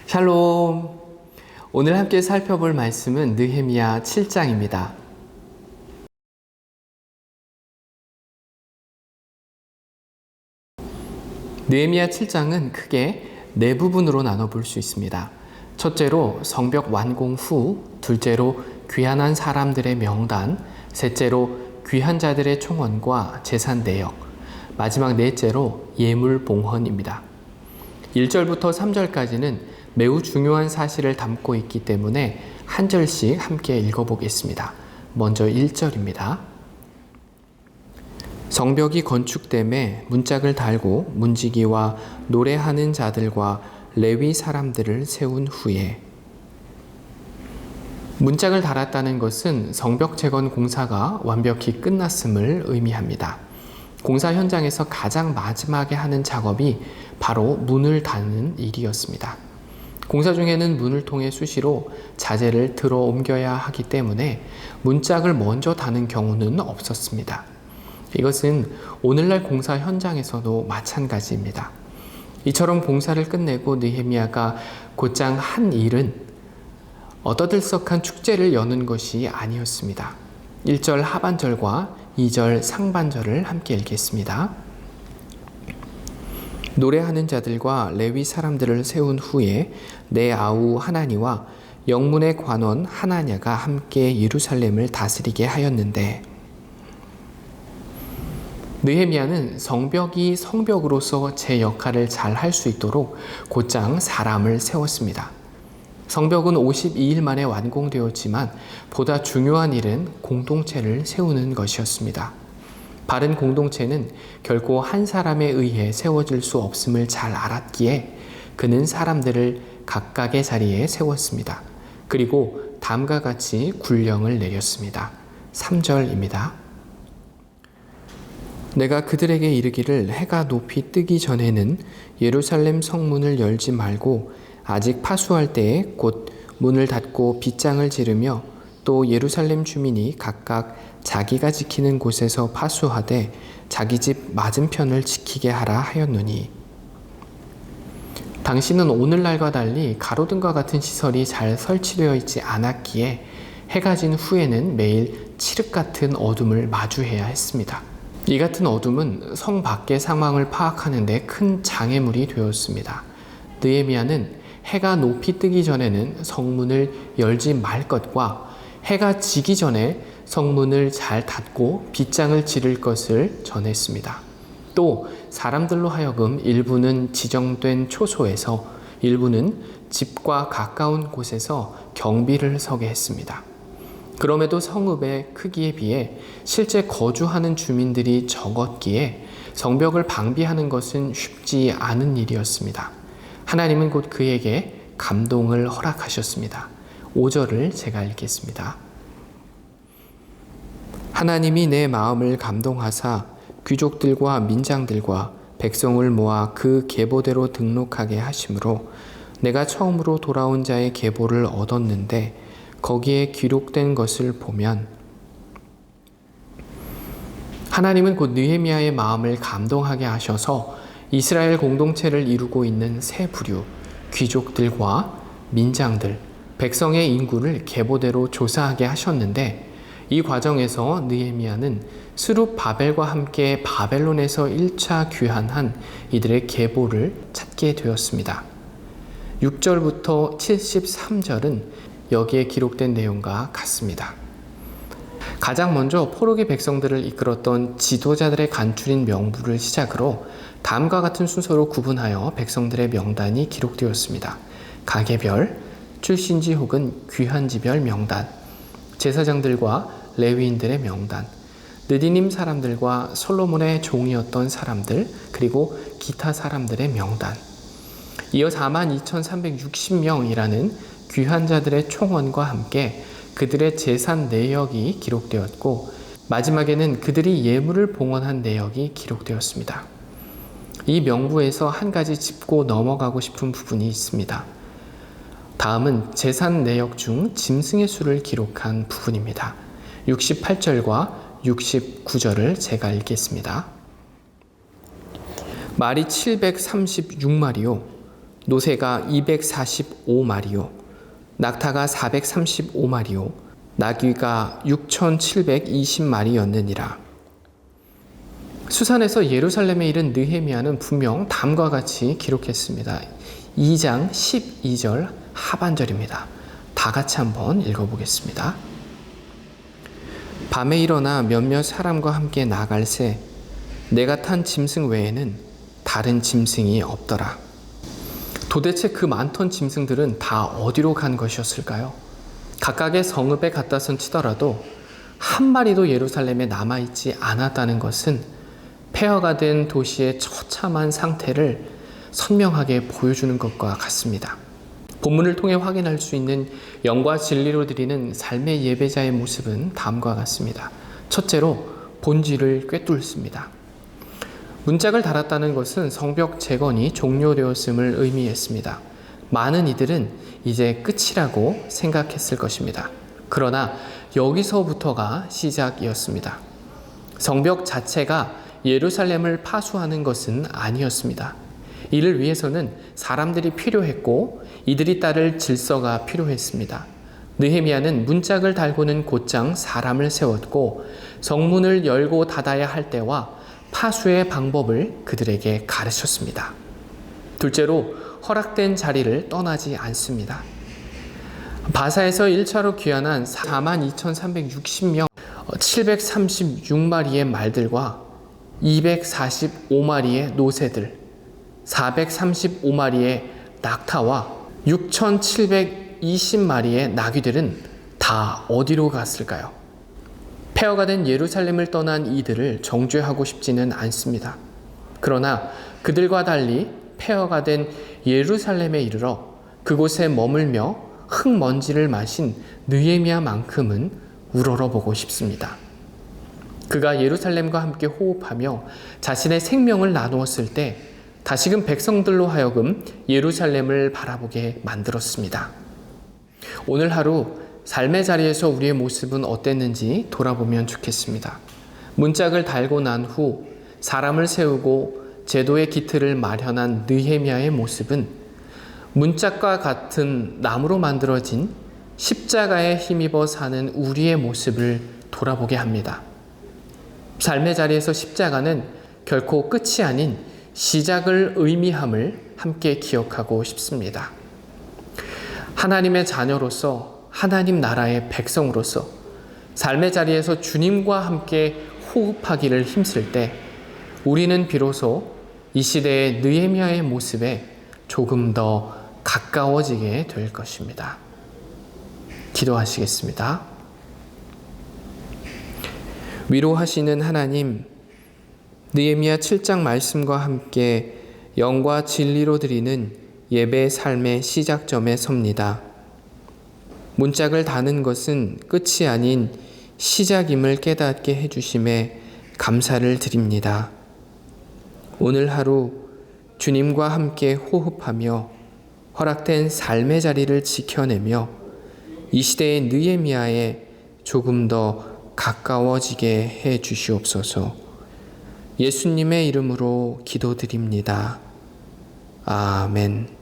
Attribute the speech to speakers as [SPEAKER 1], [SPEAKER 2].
[SPEAKER 1] 샬롬. 오늘 함께 살펴볼 말씀은 느헤미야 7장입니다. 느헤미야 7장은 크게 네 부분으로 나눠볼 수 있습니다. 첫째로 성벽 완공 후, 둘째로 귀환한 사람들의 명단, 셋째로 귀한 자들의 총원과 재산 내역, 마지막 넷째로 예물 봉헌입니다. 1절부터 3절까지는 매우 중요한 사실을 담고 있기 때문에 한 절씩 함께 읽어보겠습니다. 먼저 1절입니다. 성벽이 건축됨에 문짝을 달고 문지기와 노래하는 자들과 레위 사람들을 세운 후에. 문짝을 달았다는 것은 성벽 재건 공사가 완벽히 끝났음을 의미합니다. 공사 현장에서 가장 마지막에 하는 작업이 바로 문을 닫는 일이었습니다. 공사 중에는 문을 통해 수시로 자재를 들어 옮겨야 하기 때문에 문짝을 먼저 다는 경우는 없었습니다. 이것은 오늘날 공사 현장에서도 마찬가지입니다. 이처럼 공사를 끝내고 느헤미야가 곧장 한 일은 떠들썩한 축제를 여는 것이 아니었습니다. 1절 하반절과 2절 상반절을 함께 읽겠습니다. 노래하는 자들과 레위 사람들을 세운 후에 내 아우 하나니와 영문의 관원 하나냐가 함께 예루살렘을 다스리게 하였는데. 느헤미야는 성벽이 성벽으로서 제 역할을 잘 할 수 있도록 곧장 사람을 세웠습니다. 성벽은 52일 만에 완공되었지만 보다 중요한 일은 공동체를 세우는 것이었습니다. 바른 공동체는 결코 한 사람에 의해 세워질 수 없음을 잘 알았기에 그는 사람들을 각각의 자리에 세웠습니다. 그리고 다음과 같이 군령을 내렸습니다. 3절입니다. 내가 그들에게 이르기를 해가 높이 뜨기 전에는 예루살렘 성문을 열지 말고 아직 파수할 때에 곧 문을 닫고 빗장을 지르며 또 예루살렘 주민이 각각 자기가 지키는 곳에서 파수하되 자기 집 맞은편을 지키게 하라 하였노니. 당시는 오늘날과 달리 가로등과 같은 시설이 잘 설치되어 있지 않았기에 해가 진 후에는 매일 칠흑 같은 어둠을 마주해야 했습니다. 이 같은 어둠은 성 밖의 상황을 파악하는 데 큰 장애물이 되었습니다. 느헤미야는 해가 높이 뜨기 전에는 성문을 열지 말 것과 해가 지기 전에 성문을 잘 닫고 빗장을 지를 것을 전했습니다. 또 사람들로 하여금 일부는 지정된 초소에서 일부는 집과 가까운 곳에서 경비를 서게 했습니다. 그럼에도 성읍의 크기에 비해 실제 거주하는 주민들이 적었기에 성벽을 방비하는 것은 쉽지 않은 일이었습니다. 하나님은 곧 그에게 감동을 허락하셨습니다. 5절을 제가 읽겠습니다. 하나님이 내 마음을 감동하사 귀족들과 민장들과 백성을 모아 그 계보대로 등록하게 하심으로 내가 처음으로 돌아온 자의 계보를 얻었는데 거기에 기록된 것을 보면. 하나님은 곧 느헤미야의 마음을 감동하게 하셔서 이스라엘 공동체를 이루고 있는 세 부류, 귀족들과 민장들, 백성의 인구를 계보대로 조사하게 하셨는데 이 과정에서 느헤미야는 스룹바벨과 함께 바벨론에서 1차 귀환한 이들의 계보를 찾게 되었습니다. 6절부터 73절은 여기에 기록된 내용과 같습니다. 가장 먼저 포로기 백성들을 이끌었던 지도자들의 간추린 명부를 시작으로 다음과 같은 순서로 구분하여 백성들의 명단이 기록되었습니다. 가계별, 출신지 혹은 귀환지별 명단, 제사장들과 레위인들의 명단, 느디님 사람들과 솔로몬의 종이었던 사람들, 그리고 기타 사람들의 명단. 이어 42,360명이라는 귀환자들의 총원과 함께 그들의 재산 내역이 기록되었고 마지막에는 그들이 예물을 봉헌한 내역이 기록되었습니다. 이 명부에서 한 가지 짚고 넘어가고 싶은 부분이 있습니다. 다음은 재산 내역 중 짐승의 수를 기록한 부분입니다. 68절과 69절을 제가 읽겠습니다. 말이 736마리요, 노새가 245마리요, 낙타가 435마리요, 나귀가 6720마리였느니라. 수산에서 예루살렘에 이른 느헤미야는 분명 다음과 같이 기록했습니다. 2장 12절 하반절입니다. 다 같이 한번 읽어보겠습니다. 밤에 일어나 몇몇 사람과 함께 나갈새 내가 탄 짐승 외에는 다른 짐승이 없더라. 도대체 그 많던 짐승들은 다 어디로 간 것이었을까요? 각각의 성읍에 갖다 손 치더라도 한 마리도 예루살렘에 남아있지 않았다는 것은 폐허가 된 도시의 처참한 상태를 선명하게 보여주는 것과 같습니다. 본문을 통해 확인할 수 있는 영과 진리로 드리는 삶의 예배자의 모습은 다음과 같습니다. 첫째로 본질을 꿰뚫습니다. 문짝을 달았다는 것은 성벽 재건이 종료되었음을 의미했습니다. 많은 이들은 이제 끝이라고 생각했을 것입니다. 그러나 여기서부터가 시작이었습니다. 성벽 자체가 예루살렘을 파수하는 것은 아니었습니다. 이를 위해서는 사람들이 필요했고 이들이 따를 질서가 필요했습니다. 느헤미야는 문짝을 달고는 곧장 사람을 세웠고 성문을 열고 닫아야 할 때와 파수의 방법을 그들에게 가르쳤습니다. 둘째로 허락된 자리를 떠나지 않습니다. 바사에서 1차로 귀환한 42,360명 736마리의 말들과 245마리의 노새들, 435마리의 낙타와 6,720마리의 나귀들은 다 어디로 갔을까요? 폐허가 된 예루살렘을 떠난 이들을 정죄하고 싶지는 않습니다. 그러나 그들과 달리 폐허가 된 예루살렘에 이르러 그곳에 머물며 흙먼지를 마신 느헤미야만큼은 우러러보고 싶습니다. 그가 예루살렘과 함께 호흡하며 자신의 생명을 나누었을 때 다시금 백성들로 하여금 예루살렘을 바라보게 만들었습니다. 오늘 하루 삶의 자리에서 우리의 모습은 어땠는지 돌아보면 좋겠습니다. 문짝을 달고 난 후 사람을 세우고 제도의 기틀을 마련한 느헤미야의 모습은 문짝과 같은 나무로 만들어진 십자가에 힘입어 사는 우리의 모습을 돌아보게 합니다. 삶의 자리에서 십자가는 결코 끝이 아닌 시작을 의미함을 함께 기억하고 싶습니다. 하나님의 자녀로서 하나님 나라의 백성으로서 삶의 자리에서 주님과 함께 호흡하기를 힘쓸 때 우리는 비로소 이 시대의 느헤미야의 모습에 조금 더 가까워지게 될 것입니다. 기도하시겠습니다. 위로하시는 하나님, 느헤미야 7장 말씀과 함께 영과 진리로 드리는 예배 삶의 시작점에 섭니다. 문짝을 다는 것은 끝이 아닌 시작임을 깨닫게 해주심에 감사를 드립니다. 오늘 하루 주님과 함께 호흡하며 허락된 삶의 자리를 지켜내며 이 시대의 느헤미야에 조금 더 가까워지게 해 주시옵소서. 예수님의 이름으로 기도드립니다. 아멘.